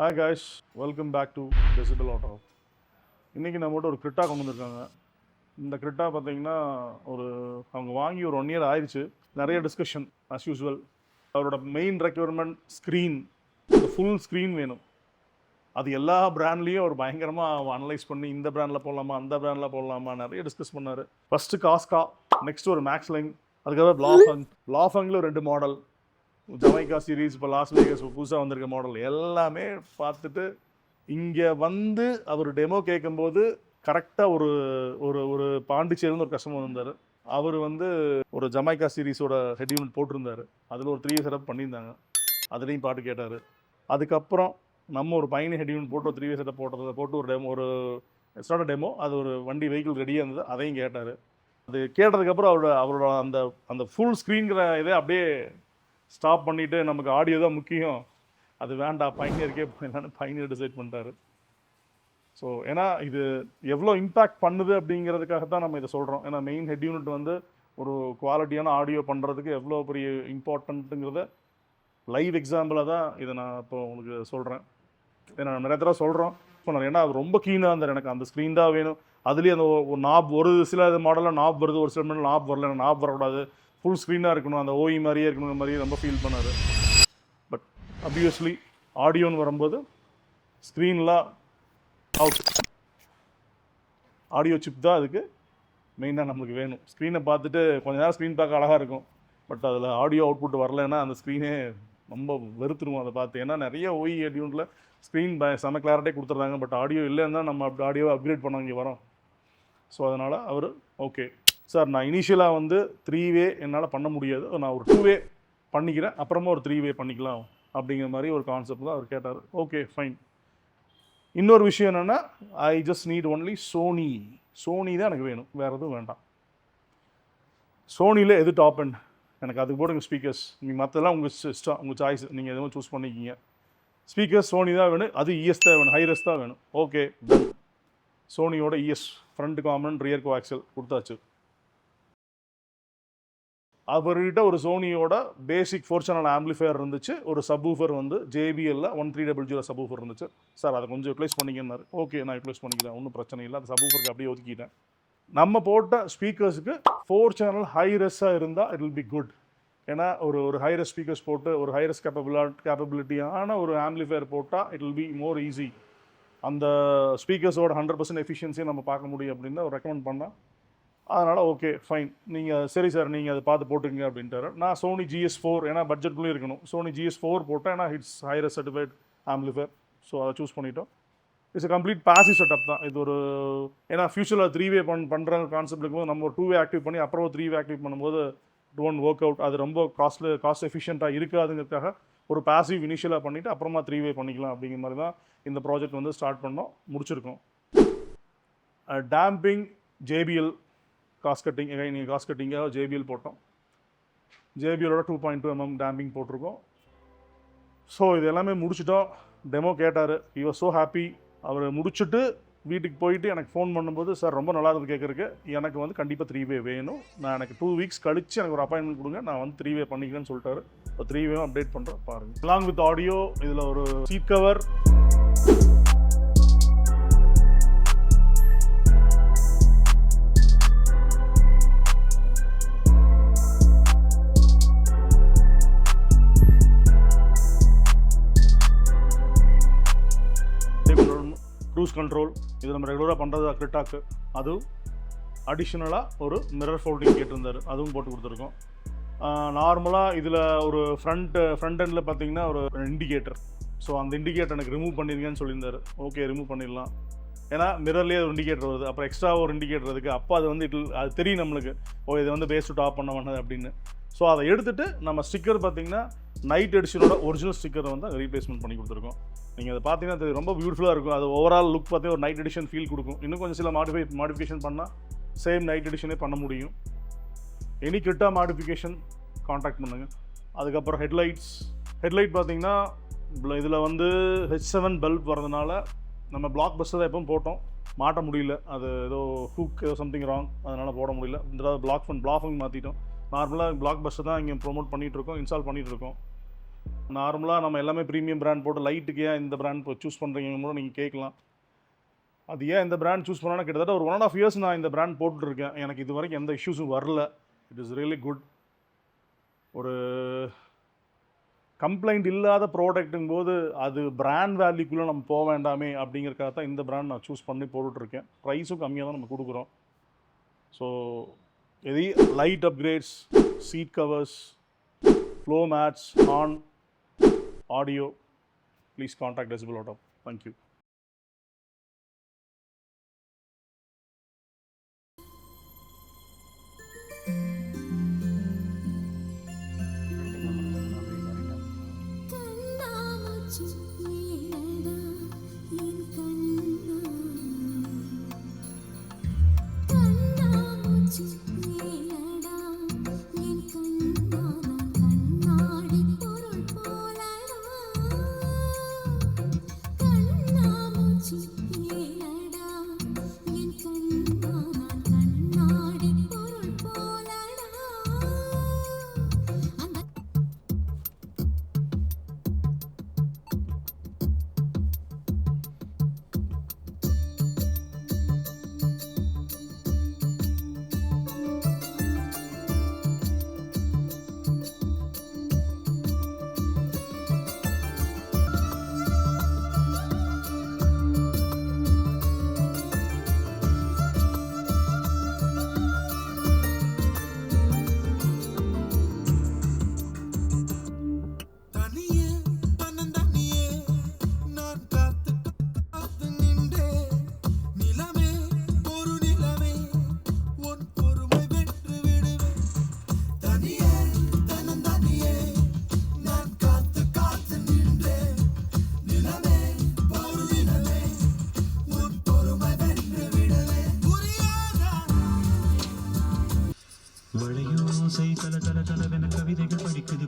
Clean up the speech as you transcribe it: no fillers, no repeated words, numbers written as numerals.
Hi guys, welcome back to decibel auto. இன்றைக்கி நம்மகிட்ட ஒரு கிரிட்டா கொண்டு வந்திருக்காங்க. இந்த கிரிட்டா பார்த்தீங்கன்னா அவங்க வாங்கி ஒரு 1 year ஆயிடுச்சு. நிறைய டிஸ்கஷன் அஸ் யூஸ்வல். அவரோட main requirement screen, full screen வேணும். அது எல்லா பிராண்ட்லேயும் அவர் பயங்கரமாக அனலைஸ் பண்ணி இந்த பிராண்டில் போடலாமா அந்த பிராண்டில் போடலாமா நிறைய டிஸ்கஸ் பண்ணார். ஃபஸ்ட்டு காஸ்கா, நெக்ஸ்ட் ஒரு மேக்ஸ்லைன், அதுக்கப்புறம் ப்ளாஃபங்கில் 2 மாடல், ஜமைக்கா சீரீஸ், இப்போ லாஸ் வேகஸ் புதுசாக வந்திருக்க மாடல் எல்லாமே பார்த்துட்டு இங்கே வந்து அவர் டெமோ கேட்கும்போது கரெக்டாக ஒரு ஒரு ஒரு பாண்டிச்சேரின்னு ஒரு கஸ்டமர் வந்தார். அவர் ஒரு ஜமைக்கா சீரீஸோட ஹெட் யூனிட் போட்டிருந்தார். அதில் ஒரு 3 years செட்டப் பண்ணியிருந்தாங்க. அதுலேயும் பாட்டு கேட்டார். அதுக்கப்புறம் நம்ம ஒரு பையன் ஹெட் யூனிட் போட்டு ஒரு 3 years செட்டப் போட்டு ஒரு டெமோ, ஒரு ஸ்டார்ட் டெமோ, அது ஒரு வண்டி வெஹிக்கிள் ரெடியாக இருந்தது, அதையும் கேட்டார். அது கேட்டதுக்கப்புறம் அவரோட அந்த அந்த ஃபுல் ஸ்க்ரீன்கிற இதை அப்படியே ஸ்டாப் பண்ணிவிட்டு நமக்கு ஆடியோ தான் முக்கியம், அது வேண்டாம் பைனியருக்கே போயிடலான்னு பைனியர் டிசைட் பண்ணிட்டாரு. ஸோ ஏன்னா இது எவ்வளோ இம்பேக்ட் பண்ணுது அப்படிங்கிறதுக்காக தான் நம்ம இதை சொல்கிறோம். ஏன்னா மெயின் ஹெட் யூனிட் ஒரு குவாலிட்டியான ஆடியோ பண்ணுறதுக்கு எவ்வளோ பெரிய இம்பார்ட்டண்ட்டுங்கிறத லைவ் எக்ஸாம்பிளாக தான் இதை நான் இப்போ உங்களுக்கு சொல்கிறேன். ஏன்னா நிறைய தடவை சொல்கிறோம் சொன்னார். ஏன்னா அவர் ரொம்ப கீனாக இருந்தார், எனக்கு அந்த ஸ்க்ரீன் தான் வேணும். அதுலேயும் அந்த ஒரு நாப், ஒரு சில மாடலில் நாப் வருது, ஒரு சில மாடல் நாப் வரல, நாப் வரக்கூடாது, ஃபுல் ஸ்க்ரீனாக இருக்கணும், அந்த ஓஇ மாதிரியே இருக்கணும் மாதிரியே ரொம்ப ஃபீல் பண்ணார். பட் அப்வியஸ்லி ஆடியோன்னு வரும்போது ஸ்க்ரீன்லாம் அவுட், ஆடியோ சிப் தான் அதுக்கு மெயினாக நம்மளுக்கு வேணும். ஸ்க்ரீனை பார்த்துட்டு கொஞ்ச நேரம் ஸ்க்ரீன் பார்க்க அழகாக இருக்கும், பட் அதில் ஆடியோ அவுட்புட் வரலைன்னா அந்த ஸ்க்ரீனே ரொம்ப வெறுத்துருவோம் அதை பார்த்து. ஏன்னா நிறைய ஓஇ யூனிட்டில் ஸ்க்ரீன் செம கிளாரிட்டியே கொடுத்துட்றாங்க, பட் ஆடியோ இல்லைன்னு தான் நம்ம ஆடியோவை அப்கிரேட் பண்ண இங்கே வரோம். ஸோ அதனால் அவர் ஓகே சார், நான் இனிஷியலாக 3 way என்னால் பண்ண முடியாது, நான் ஒரு 2 way பண்ணிக்கிறேன், அப்புறமா ஒரு 3 way பண்ணிக்கலாம் அப்படிங்கிற மாதிரி ஒரு கான்செப்ட் தான் அவர் கேட்டார். Okay fine. இன்னொரு விஷயம் என்னென்னா, I just need only Sony தான் எனக்கு வேணும், வேறு எதுவும் வேண்டாம். சோனியில் எது டாப் அண்ட் எனக்கு அதுக்கு போடுங்க ஸ்பீக்கர்ஸ், நீங்கள் மற்றெல்லாம் உங்கள் இஷ்டம், உங்கள் சாய்ஸ், நீங்கள் எதுவும் சூஸ் பண்ணிக்கிங்க. ஸ்பீக்கர்ஸ் சோனி தான் வேணும், அது இஎஸ் தான் வேணும், ஹைரஸ் தான் வேணும். Okay done. சோனியோட ES front component rear coaxial கொடுத்தாச்சு. அவர்கிட்ட ஒரு சோனியோட பேசிக் 4 channel ஆம்பிளிஃபையர் இருந்துச்சு, ஒரு சப்வூஃபர் ஜேபிஎல்ல 1300 சப்வூஃபர் இருந்துச்சு. சார் அதை கொஞ்சம் யூட்டிலைஸ் பண்ணிக்கன்னாரு. ஓகே நான் யூட்டிலைஸ் பண்ணிக்கிறேன், ஒன்றும் பிரச்சனை இல்லை, அந்த சப்வூஃபருக்கு அப்படியே ஒதுக்கிட்டேன். நம்ம போட்ட ஸ்பீக்கர்ஸுக்கு 4 channel ஹைரஸ்ஸாக இருந்தால் இட் வில் பி குட். ஏன்னா ஒரு ஹைரஸ் ஸ்பீக்கர்ஸ் போட்டு ஒரு ஹைரஸ் கேப்பபிலிட்டியான ஒரு ஆம்பிளிஃபையர் போட்டால் it will be more easy. அந்த ஸ்பீக்கர்ஸோட 100% எஃபிஷியன்சியை நம்ம பார்க்க முடியும் அப்படின்னு ஒரு ரெக்கமெண்ட் பண்ணால், அதனால் ஓகே ஃபைன், நீங்கள் சரி சார் நீங்கள் அதை பார்த்து போட்டுங்க அப்படின்ட்டாரு. நான் சோனி GS4, ஏன்னா பட்ஜெட்குள்ளேயும் இருக்கணும், சோனி GS4 போட்டேன். ஏன்னா it's hi-res certified amplifier, so அதை சூஸ் பண்ணிட்டோம். It's a complete passive setup தான் இது. ஏன்னா ஃபியூச்சரில் 3 way பண்ணுற கான்செப்ட் இருக்கும்போது நம்ம ஒரு 2 way ஆக்டிவ் பண்ணி அப்புறம் ஒரு 3 way ஆக்டிவ் பண்ணும்போது இட் ஒன்ட் ஒர்க் அவுட், அது ரொம்ப காஸ்ட் எஃபிஷியண்ட்டாக இருக்காதுங்கிறதுக்காக ஒரு பாசிவ் இனிஷியலாக பண்ணிவிட்டு அப்புறமா 3 way பண்ணிக்கலாம் அப்படிங்கிற மாதிரி தான் இந்த ப்ராஜெக்ட் ஸ்டார்ட் பண்ணோம், முடிச்சிருக்கோம். டேம்பிங் JBL காஸ்ட் கட்டிங், நீங்கள் காஸ்ட் கட்டிங்காக JBL போட்டோம். JBLோட 2.2 mm டேம்பிங் போட்டிருக்கோம். ஸோ இது எல்லாமே முடிச்சிட்டோம். டெமோ கேட்டார், he was so happy. அவர் முடிச்சுட்டு வீட்டுக்கு போயிட்டு எனக்கு ஃபோன் பண்ணும்போது, சார் ரொம்ப நல்லா இருந்து கேட்குறக்கு, எனக்கு கண்டிப்பாக 3 way வேணும், நான் எனக்கு 2 weeks கழித்து எனக்கு ஒரு அப்பாயின்மெண்ட் கொடுங்க, நான் 3 way பண்ணிக்கிறேன்னு சொல்லிட்டாரு. இப்போ 3 way அப்டேட் பண்ணுறேன் பாருங்கள். அலாங் வித் ஆடியோ இதில் ஒரு சீட் கவர், க்ரூஸ் கண்ட்ரோல், இது நம்ம ரெகுலராக பண்ணுறது கிரிட்டாக்கு. அதுவும் அடிஷ்னலாக ஒரு மிரர் ஃபோல்டிங் கேட்டிருந்தார், அதுவும் போட்டு கொடுத்துருக்கோம். நார்மலாக இதில் ஒரு ஃப்ரண்ட் எண்டில் பார்த்தீங்கன்னா ஒரு இண்டிகேட்டர், ஸோ அந்த இண்டிகேட்டர் எனக்கு ரிமூவ் பண்ணிருங்கன்னு சொல்லியிருந்தார். ஓகே ரிமூவ் பண்ணிடலாம், ஏன்னா மிரர்லேயே ஒரு இண்டிகேட்டர் வருது, அப்புறம் எக்ஸ்ட்ரா ஒரு இண்டிகேட்டர் இருக்குது, அப்போ அது தெரியும் நம்மளுக்கு, இது பேஸ் டு டாப் பண்ண வேண்டாது அப்படின்னு. ஸோ அதை எடுத்துகிட்டு நம்ம ஸ்டிக்கர் பார்த்தீங்கன்னா நைட் எடிஷனோட ஒரிஜினல் ஸ்டிக்கரை அங்கே ரீப்ளேஸ்மெண்ட் பண்ணி கொடுத்துருக்கோம். நீங்கள் அதை பார்த்தீங்கன்னா அது ரொம்ப பியூட்டிஃபுல்லாக இருக்கும். அது ஓவரால் லுக் பார்த்தீங்கன்னா ஒரு நைட் எடிஷன் ஃபீல் கொடுக்கும். இன்னும் கொஞ்சம் சில மாடிஃபிகேஷன் பண்ணால் சேம் நைட் எடிஷனே பண்ண முடியும். எனி கிரிட்டா மாடிஃபிகேஷன் காண்டாக்ட் பண்ணுங்கள். அதுக்கப்புறம் ஹெட்லைட் பார்த்தீங்கன்னா இதில் H7 பல்ப் வரதுனால நம்ம பிளாக் பஸ்ஸை தான் எப்பவும் போட்டோம், மாட்ட முடியல, அது ஏதோ ஹூக் ஏதோ சம்திங் ராங், அதனால் போட முடியல. இந்த தடவை பிளாஃபங் மாற்றிட்டோம். நார்மலாக பிளாக் பஸ்ஸை தான் இங்கே ப்ரொமோட் பண்ணிகிட்ருக்கோம், இன்ஸ்டால் பண்ணிகிட்ருக்கோம். நார்மலாக நம்ம எல்லாமே ப்ரீமியம் பிராண்ட் போட்டு லைட்டுக்கு ஏன் இந்த பிராண்ட் சூஸ் பண்ணுறீங்கன்னு கூட நீங்கள் கேட்கலாம். அது ஏன் இந்த பிராண்ட் சூஸ் பண்ணால் கிட்டத்தட்ட ஒரு 1.5 years நான் இந்த பிராண்ட் போட்டுருக்கேன். எனக்கு இது வரைக்கும் எந்த இஷ்யூஸும் வரல. It is really good. ஒரு கம்ப்ளைண்ட் இல்லாத ப்ராடக்ட்டுங்கும் போது அது பிராண்ட் வேல்யூக்குள்ளே நம்ம போக வேண்டாமே அப்படிங்கிறக்காக தான் இந்த பிராண்ட் நான் சூஸ் பண்ணி போட்டுட்ருக்கேன். ப்ரைஸும் கம்மியாக தான் நம்ம கொடுக்குறோம். ஸோ எதி light upgrades, seat covers, floor mats, horn, audio, please contact decibel auto. Thank you. வளையோசை கல கல கலவென கவிதைகள் படிக்குது.